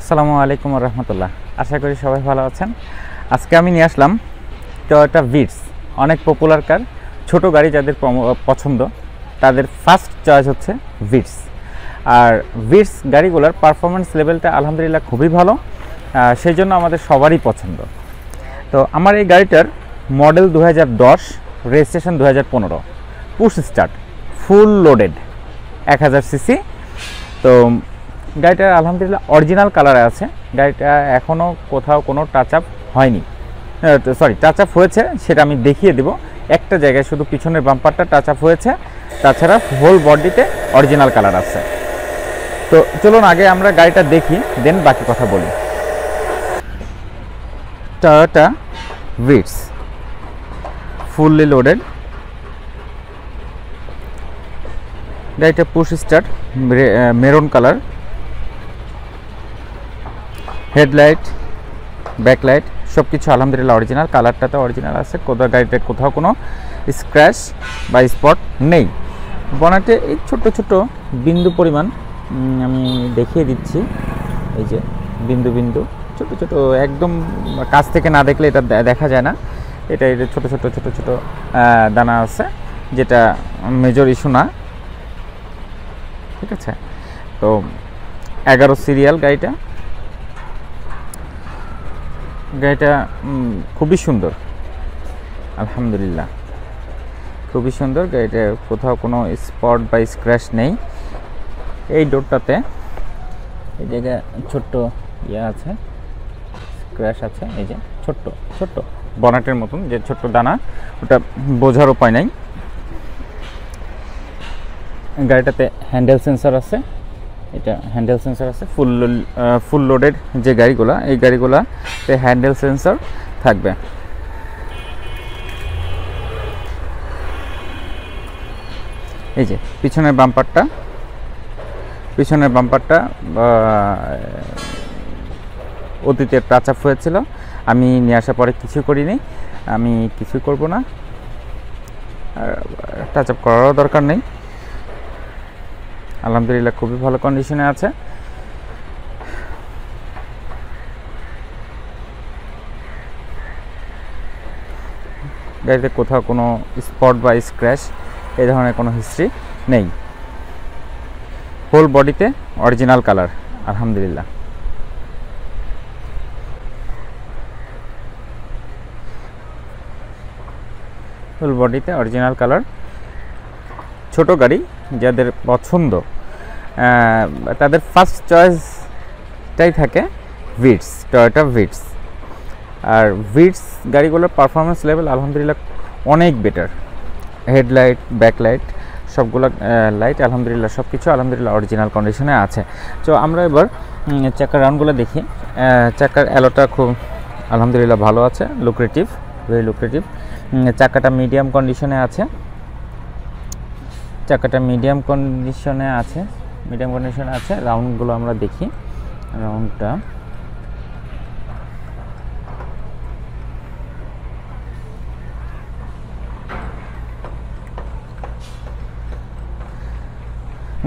আসসালামু আলাইকুম ওয়া রাহমাতুল্লাহ। আশা করি সবাই ভালো আছেন। আজকে আমি নিয়ে আসলাম টয়োটা ভিটস, অনেক পপুলার কার, ছোট গাড়ি যাদের পছন্দ তাদের ফার্স্ট চয়েস হচ্ছে ভিটস। আর ভিটস গাড়িগুলোর পারফরমেন্স লেভেলটা আলহামদুলিল্লাহ খুবই ভালো, সেই জন্য আমাদের সবারই পছন্দ। তো আমার এই গাড়িটার model 2010, registration 2015, push start, full loaded, 1000 CC. তো গাড়িটা আলহামদুলিল্লাহ অরিজিনাল কালারে আছে। গাড়িটা এখনও কোথাও কোনো টাচ আপ হয়নি, টাচ আপ হয়েছে সেটা আমি দেখিয়ে দেব। একটা জায়গায় শুধু পিছনের বাম্পারটা টাচ আপ হয়েছে, তাছাড়া হোল বডিতে অরিজিনাল কালার আছে। তো চলুন আগে আমরা গাড়িটা দেখি, দেন বাকি কথা বলি। টয়োটা ভিটস ফুললি লোডেড, গাড়িটা push start, maroon colour, headlight, backlight সব কিছু আলহামদুলিল্লাহ অরিজিনাল, কালারটাতে অরিজিনাল আছে। গাড়িতে কোথাও কোনো স্ক্র্যাচ বা স্পট নেই। বনেটে এই ছোট্ট ছোট্ট বিন্দু পরিমাণ আমি দেখিয়ে দিচ্ছি, এই যে বিন্দু বিন্দু ছোট ছোট, একদম কাছ থেকে না দেখলে এটা দেখা যায় না। এটা ছোট ছোট ছোট ছোট দানা আছে, যেটা মেজর ইস্যু না, ঠিক আছে। তো 11 সিরিয়াল গাড়িটা খুবই সুন্দর, আলহামদুলিল্লাহ খুবই সুন্দর। গাড়িটা কোথাও কোনো স্পট বা স্ক্র্যাচ নেই। এই ডোরটাতে এই জায়গায় ছোট্ট আছে, স্ক্র্যাচ আছে, এই যে ছোট্ট ছোট্ট বনেটের মতন যে ছোট্ট দানা, ওটা বোঝার উপায় নাই। গাড়িটাতে হ্যান্ডেল সেন্সর আছে, এটা হ্যান্ডেল সেন্সর আছে। ফুল লোডেড যে গাড়িগুলো, এই গাড়িগুলোতে হ্যান্ডেল সেন্সর থাকবে। এই যে পিছনের বাম্পারটা অতীতে টাচ আপ হয়েছিল, আমি নিয়ে আসার পরে কিছু করিনি, আমি কিছু করব না, টাচ আপ করারও দরকার নেই। আলহামদুলিল্লাহ খুবই ভালো কন্ডিশনে আছে। গাড়িতে কোথাও কোনো স্পট বা স্ক্র্যাচ এই ধরনের কোনো হিস্ট্রি নেই। হোল বডিতে অরিজিনাল কালার, আলহামদুলিল্লাহ। হোল বডিতে অরিজিনাল কালার। ছোট গাড়ি যাদের পছন্দ তাদের ফার্স্ট চয়েসটাই থাকে ভিটস, টয়োটা ভিটস। আর ভিটস গাড়িগুলোর পারফরমেন্স লেভেল আলহামদুলিল্লাহ অনেক বেটার। হেডলাইট, ব্যাকলাইট সবগুলো লাইট আলহামদুলিল্লাহ সব কিছু আলহামদুলিল্লাহ অরিজিনাল কন্ডিশনে আছে। তো আমরা এবার চাকার রাউন্ডগুলো দেখি। চাকার অ্যালোটা খুব আলহামদুলিল্লাহ ভালো আছে, লুক্রেটিভ, ভেরি লুক্রেটিভ। চাকাটা মিডিয়াম কন্ডিশনে আছে, মিডিয়াম কন্ডিশনে আছে। রাউন্ডগুলো আমরা দেখি। রাউন্ডটা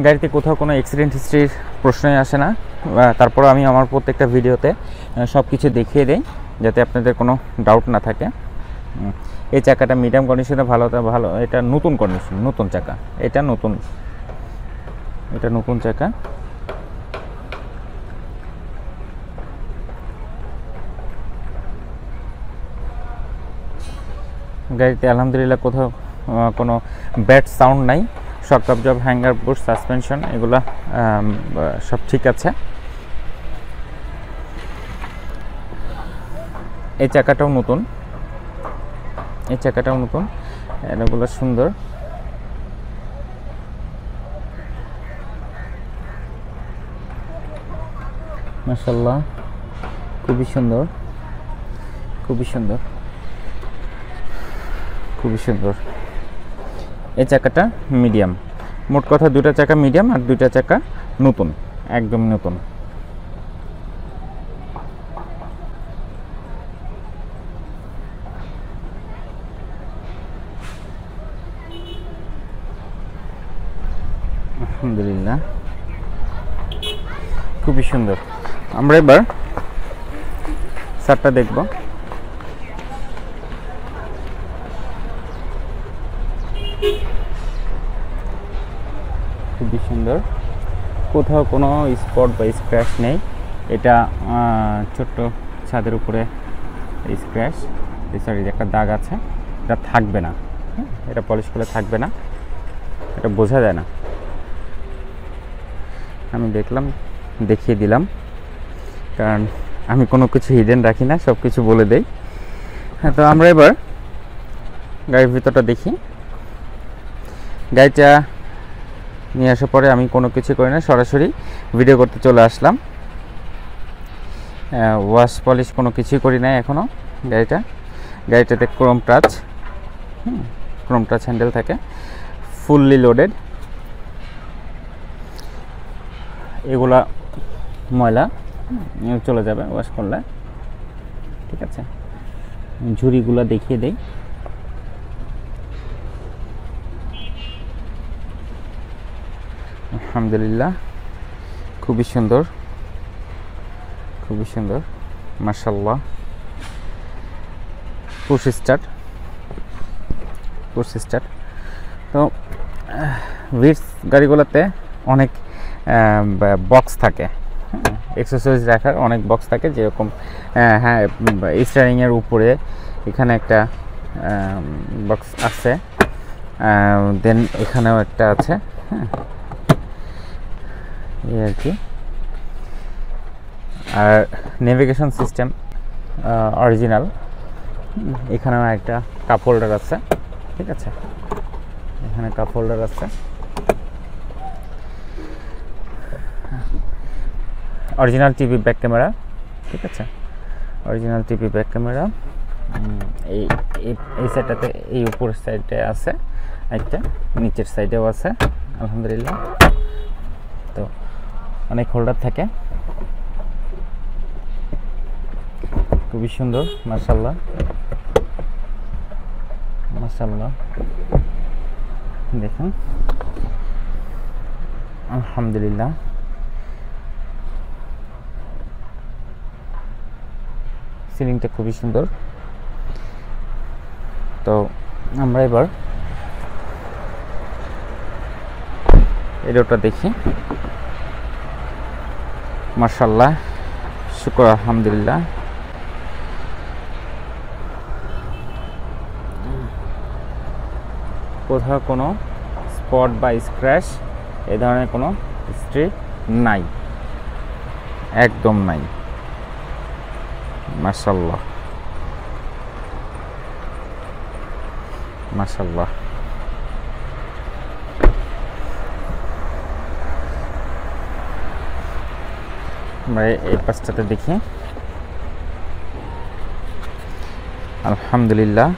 গাড়িতে কোথাও কোনো অ্যাক্সিডেন্ট হিস্ট্রির প্রশ্নই আসে না। তারপর আমি আমার প্রত্যেকটা ভিডিওতে সব কিছু দেখিয়ে দেই যাতে আপনাদের কোনো ডাউট না থাকে। এই চাকাটা মিডিয়াম কন্ডিশনে ভালো। এটা নতুন কন্ডিশন, নতুন চাকা, এটা নতুন চাকা। গাড়িতে আলহামদুলিল্লাহ কোথাও কোনো ব্যাড সাউন্ড নাই। শক অবজর্ভ, হ্যাঙ্গার বুশ, সাসপেনশন এগুলা সব ঠিক আছে। এই চাকাটাও নতুন, এগুলো সুন্দর। মাশাআল্লাহ খুবই সুন্দর। এই চাকাটা মিডিয়াম। মোট কথা দুটা চাকা মিডিয়াম আর দুইটা চাকা নতুন, একদম নতুন। আলহামদুলিল্লাহ খুবই সুন্দর। আমরা এবার সারটা দেখব। খুবই সুন্দর, কোথাও কোনো স্পট বা স্ক্র্যাচ নেই। এটা ছোট্ট ছাদের উপরে স্ক্র্যাচ, সরি একটা দাগ আছে, এটা থাকবে না, এটা পলিশ করলে থাকবে না, এটা বোঝা যায় না। আমি দেখলাম, দেখিয়ে দিলাম, কারণ আমি কোনো কিছু হিডেন রাখি না, সব কিছু বলে দেই। হ্যাঁ, তো আমরা এবার গাড়ির ভিতরটা দেখি। গাড়িটা নিয়ে আসার পরে আমি কোনো কিছু করি না, সরাসরি ভিডিও করতে চলে আসলাম। ওয়াশ পলিশ কোনো কিছুই করি না এখনও। গাড়িটাতে ক্রোম টাচ হ্যান্ডেল থাকে, ফুললি লোডেড। এগুলা ময়লা চলে যাবে ওয়াশ করলে, ঠিক আছে। ঝুড়িগুলো দেখিয়ে দেই। আলহামদুলিল্লাহ, খুবই সুন্দর, খুবই সুন্দর, মাশাআল্লাহ। Push start. তো ভিটস গাড়িগুলোতে অনেক বক্স থাকে, এক্সারসাইজ রাখার অনেক বক্স থাকে, যেরকম হ্যাঁ স্টিয়ারিংয়ের উপরে এখানে একটা বক্স আছে, দেন এখানেও একটা আছে, হ্যাঁ এই আর কি। আর নেভিগেশন সিস্টেম অরিজিনাল। এখানেও একটা কাপ হোল্ডার আছে, ঠিক আছে, এখানে কাপ হোল্ডার আছে। অরিজিনাল টিভি ব্যাক ক্যামেরা, ঠিক আছে, অরিজিনাল টিভি ব্যাক ক্যামেরা। এই সাইডটাতে, এই উপরের সাইডে আছে একটা, নিচের সাইডেও আছে, আলহামদুলিল্লাহ। তো অনেক হোল্ডার থাকে, খুবই সুন্দর, মাশাআল্লাহ মাশাআল্লাহ। দেখুন, আলহামদুলিল্লাহ, সিলিংটা খুবই সুন্দর। তো আমরা এবার এটাটা দেখি। মাশাআল্লাহ, শুকর আলহামদুলিল্লাহ। কোথাও কোনো স্পট বা স্ক্র্যাচ এ ধরনের কোনো হিস্ট্রি নাই, একদম নাই, মাশাআল্লাহ মাশাআল্লাহ। আমরা এই পাশটাতে দেখি। আলহামদুলিল্লাহ,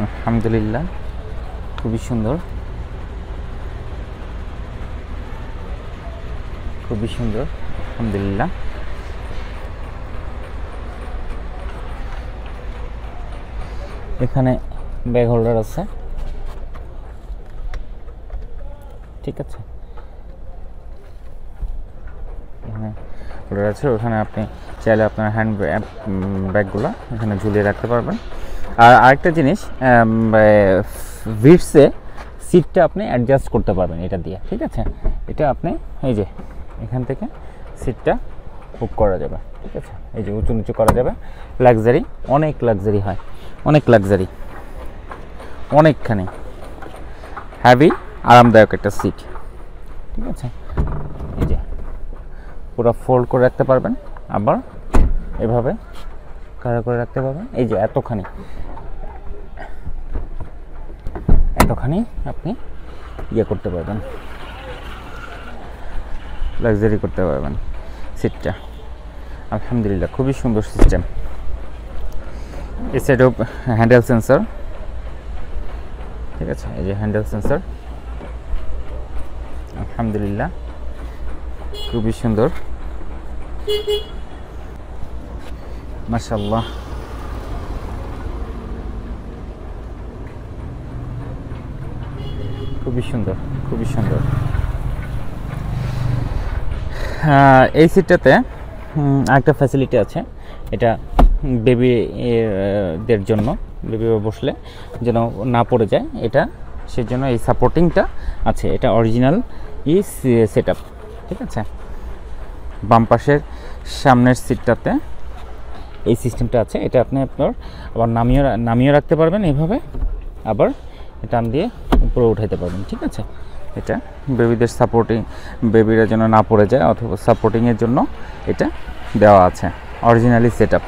আলহামদুলিল্লাহ, খুবই সুন্দর, খুবই সুন্দর, আলহামদুলিল্লাহ। এখানে ব্যাগ হোল্ডার আছে, ঠিক আছে, এখানে হোল্ডার আছে। ওখানে আপনি চাইলে আপনার হ্যান্ড ব্যাগগুলো এখানে ঝুলিয়ে রাখতে পারবেন। আর আরেকটা জিনিস, ভিটসে সিটটা আপনি অ্যাডজাস্ট করতে পারবেন এটা দিয়ে, ঠিক আছে। এটা আপনি এই যে এখান থেকে সিটটা বুক করা যাবে, ঠিক আছে, এই যে উঁচু নিচু করা যাবে। লাক্সারি, অনেক লাক্সারি হয়, অনেক লাক্সারি, অনেকখানি হ্যাভি, আরামদায়ক একটা সিট, ঠিক আছে। এই যে পুরো ফোল্ড করে রাখতে পারবেন, আবার এভাবে কারা করে রাখতে পারবেন। এই যে এতখানি আপনি ইয়ে করতে পারবেন, লাক্সারি করতে পারবেন সিটটা। আলহামদুলিল্লাহ, খুবই সুন্দর সিস্টেম। এই সাইডেও হ্যান্ডেল সেন্সর, ঠিক আছে, এই যে হ্যান্ডেল সেন্সর, আলহামদুলিল্লাহ, খুবই সুন্দর, মাশাআল্লাহ। খুবই সুন্দর, খুবই সুন্দর। এই সিটটাতে একটা ফ্যাসিলিটি আছে, এটা বেবিদের জন্য, বেবি বসলে যেন না পড়ে যায়, এটা সেজন্য এই সাপোর্টিংটা আছে। এটা অরিজিনাল সেট আপ, ঠিক আছে। বাম পাশের সামনের সিটটাতে এই সিস্টেমটা আছে, এটা আপনি আপনার আবার নামিয়ে রাখতে পারবেন এইভাবে, আবার টান দিয়ে উপরে উঠাইতে পারবেন, ঠিক আছে। এটা বেবিদের সাপোর্টিং, বেবিরা যেন না পড়ে যায় অথবা সাপোর্টিংয়ের জন্য এটা দেওয়া আছে, অরিজিনালি সেট আপ,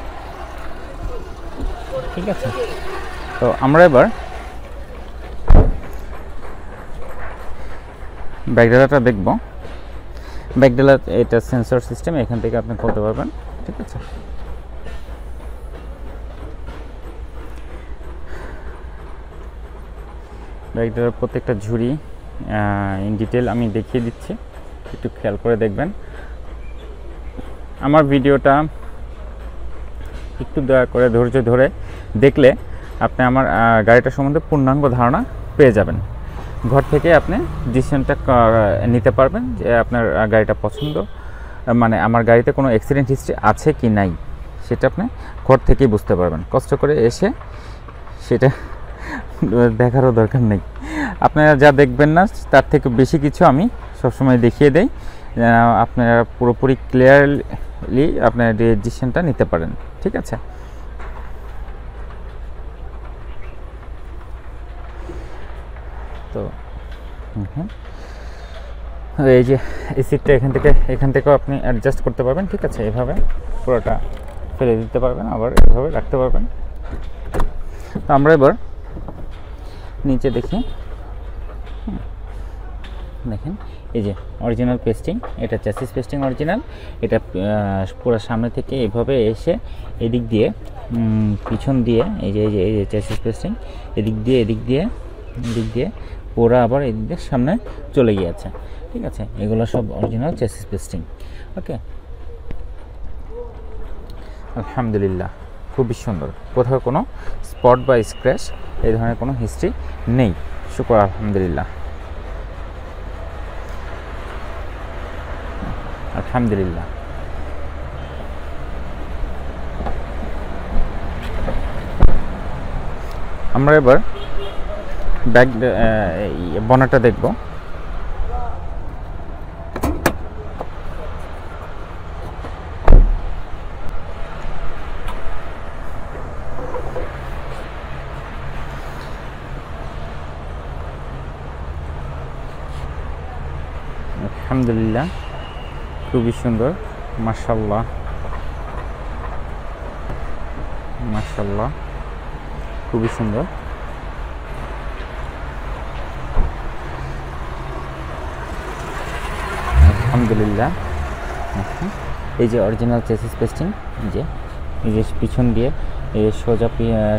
ঠিক আছে। তো আমরা এবার ব্যাকডালাটা দেখব। ব্যাকডালা এটা সেন্সর সিস্টেম, এখান থেকে আপনি খুলতে পারবেন, ঠিক আছে। ব্যাকডালার প্রত্যেকটা ঝুড়ি ইন ডিটেল আমি দেখিয়ে দিচ্ছি, একটু খেয়াল করে দেখবেন। আমার ভিডিওটা একটু দয়া করে ধৈর্য ধরে দেখলে আপনি আমার গাড়িটা সম্বন্ধে পূর্ণাঙ্গ ধারণা পেয়ে যাবেন। ঘর থেকে আপনি ডিসিশনটা নিতে পারবেন যে আপনার গাড়িটা পছন্দ, মানে আমার গাড়িতে কোনো অ্যাক্সিডেন্ট হিস্ট্রি আছে কি নাই, সেটা আপনি ঘর থেকেই বুঝতে পারবেন। কষ্ট করে এসে সেটা দেখারও দরকার নেই। আপনারা যা দেখবেন না তার থেকে বেশি কিছু আমি সবসময় দেখিয়ে দেই, আপনারা পুরোপুরি ক্লিয়ারলি আপনার ডিসিশনটা নিতে পারেন, ঠিক আছে। তো এই যে এই সিটটা এখান থেকেও আপনি অ্যাডজাস্ট করতে পারবেন, ঠিক আছে। এভাবে পুরোটা ফেলে দিতে পারবেন, আবার এভাবে রাখতে পারবেন। তো আমরা এবার নিচে দেখি, দেখেন এই যে অরিজিনাল পেস্টিং, এটা চ্যাসিস পেস্টিং অরিজিনাল। এটা পুরো সামনে থেকে এভাবে এসে এদিক দিয়ে পিছন দিয়ে এই যে চ্যাসিস পেস্টিং এদিক দিয়ে পুরো আবার এদিক দিয়ে সামনে চলে গিয়েছে, ঠিক আছে। এগুলো সব অরিজিনাল চ্যাসিস পেস্টিং, ওকে। আলহামদুলিল্লাহ, খুবই সুন্দর, কোথাও কোনো স্পট বা স্ক্র্যাচ এই ধরনের কোনো হিস্ট্রি নেই, শুকর আলহামদুলিল্লাহ, আলহামদুলিল্লাহ। আমরা এবার ব্যাক বনেটটা দেখব। আলহামদুলিল্লাহ, খুবই সুন্দর, মাশাআল্লাহ মাশাআল্লাহ, খুবই সুন্দর। আলহামদুলিল্লাহ। এই যে অরিজিনাল চেসিস পেস্টিং, এই যে পিছন দিয়ে এই সোজা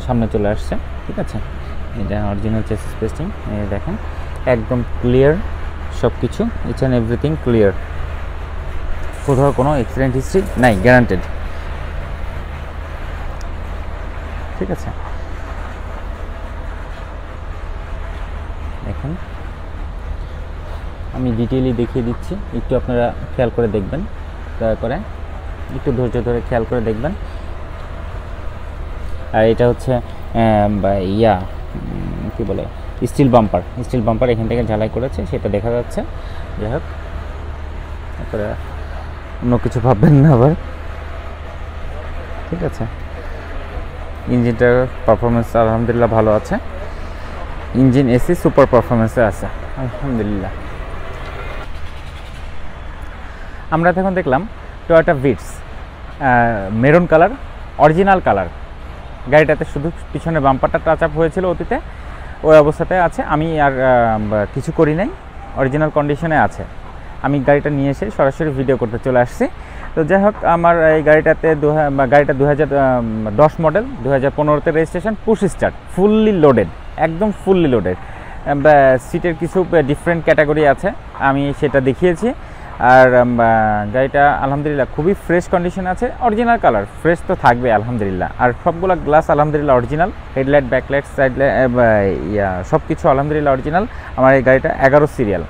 সামনে চলে আসছে, ঠিক আছে। এটা অরিজিনাল চেসিস পেস্টিং, দেখেন একদম ক্লিয়ার সব কিছু, ইচ অ্যান্ড এভরিথিং ক্লিয়ার, কোথাও কোনো অ্যাক্সিডেন্ট হিস্ট্রি নাই, গ্যারান্টেড, ঠিক আছে। দেখেন আমি ডিটেইলি দেখিয়ে দিচ্ছি, একটু আপনারা খেয়াল করে দেখবেন, দয়া করে একটু ধৈর্য ধরে খেয়াল করে দেখবেন। আর এটা হচ্ছে কি বলে স্টিল বাম্পার এখান থেকে ঝালাই করেছে, সেটা দেখা যাচ্ছে। যাই হোক, তারপরে অন্য কিছু ভাববেন না আবার, ঠিক আছে। ইঞ্জিনটার পারফরমেন্স আলহামদুলিল্লাহ ভালো আছে, ইঞ্জিন এসি সুপার পারফরমেন্সে আছে আলহামদুলিল্লাহ। আমরা এখন দেখলাম Toyota Vitz, maroon colour, original colour. গাড়িটাতে শুধু পিছনে বাম্পারটা টাচ আপ হয়েছিল অতীতে, ওই অবস্থাতে আছে। আমি আর কিছু করি নাই, অরিজিনাল কন্ডিশনে আছে। আমি গাড়িটা নিয়ে এসে সরাসরি ভিডিও করতে চলে আসছি। তো যাই হোক, আমার এই গাড়িটা 2010 মডেল, 2015-তে registration, push start, fully loaded, একদম ফুললি লোডেড। সিটের কিছু ডিফারেন্ট ক্যাটাগরি আছে, আমি সেটা দেখিয়েছি। আর গাড়িটা আলহামদুলিল্লাহ খুবই ফ্রেশ কন্ডিশন আছে, অরিজিনাল কালার, ফ্রেশ তো থাকবে আলহামদুলিল্লাহ। আর সবগুলো গ্লাস আলহামদুলিল্লাহ অরিজিনাল, হেডলাইট, ব্যাকলাইট, সাইড সব কিছু আলহামদুলিল্লাহ অরিজিনাল। আমার এই গাড়িটা 11 serial,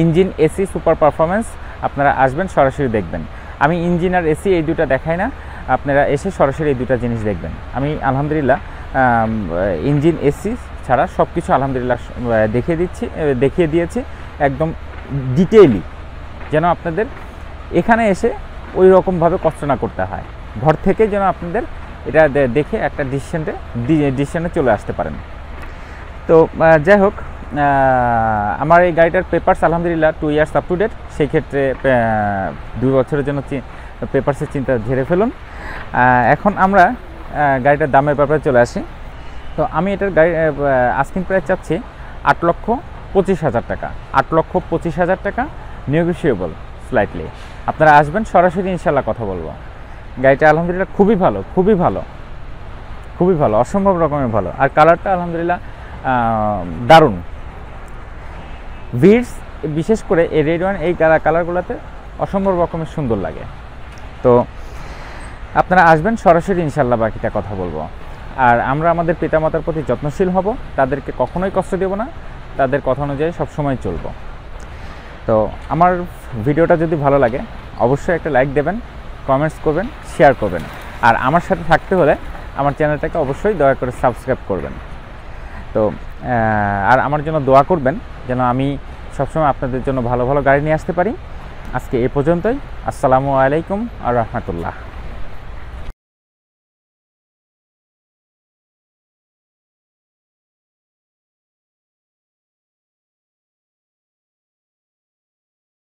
engine AC super performance, আপনারা আসবেন, সরাসরি দেখবেন। আমি ইঞ্জিন আর এসি এই দুটো দেখাই না, আপনারা এসে সরাসরি এই দুটো জিনিস দেখবেন। আমি আলহামদুলিল্লাহ ইঞ্জিন এসি ছাড়া সব কিছু আলহামদুলিল্লাহ দেখিয়ে দিয়েছি একদম ডিটেইলি, যেন আপনাদের এখানে এসে ওই রকমভাবে কষ্ট না করতে হয়। ঘর থেকে যেন আপনাদের এটা দেখে একটা ডিসিশনে চলে আসতে পারেন। তো যাই হোক, আমার এই গাড়িটার পেপারস আলহামদুলিল্লাহ 2 ইয়ার্স আপ টু ডেট। সেই ক্ষেত্রে 2 বছরের জন্য পেপারসের চিন্তা ঝেড়ে ফেলুন। এখন আমরা গাড়িটার দামের ব্যাপারে চলে আসি। তো আমি এটার গাড়ি আস্কিং প্রাইস চাচ্ছি 8,25,000 টাকা। 8,25,000 টাকা, নেগোশিয়েবল স্লাইটলি। আপনারা আসবেন, সরাসরি ইনশাল্লাহ কথা বলবো। গাড়িটা আলহামদুলিল্লাহ খুবই ভালো, অসম্ভব রকমের ভালো। আর কালারটা আলহামদুলিল্লাহ দারুণ। ভিটস বিশেষ করে এই রেড ওয়াইন এই কালারগুলোতে অসম্ভব রকমের সুন্দর লাগে। তো আপনারা আসবেন, সরাসরি ইনশাল্লাহ বাকিটা কথা বলবো। আর আমরা আমাদের পিতামাতার প্রতি যত্নশীল হব, তাদেরকে কখনোই কষ্ট দেব না, তাদের কথা অনুযায়ী সবসময় চলব। তো আমার ভিডিওটা যদি ভালো লাগে অবশ্যই একটা লাইক দেবেন, কমেন্টস করবেন, শেয়ার করবেন। আর আমার সাথে থাকতে হলে আমার চ্যানেলটাকে অবশ্যই দয়া করে সাবস্ক্রাইব করবেন। তো আর আমার জন্য দোয়া করবেন যেন আমি সবসময় আপনাদের জন্য ভালো ভালো গাড়ি নিয়ে আসতে পারি। আজকে এ পর্যন্তই। আসসালামু আলাইকুম আর রাহমাতুল্লাহ।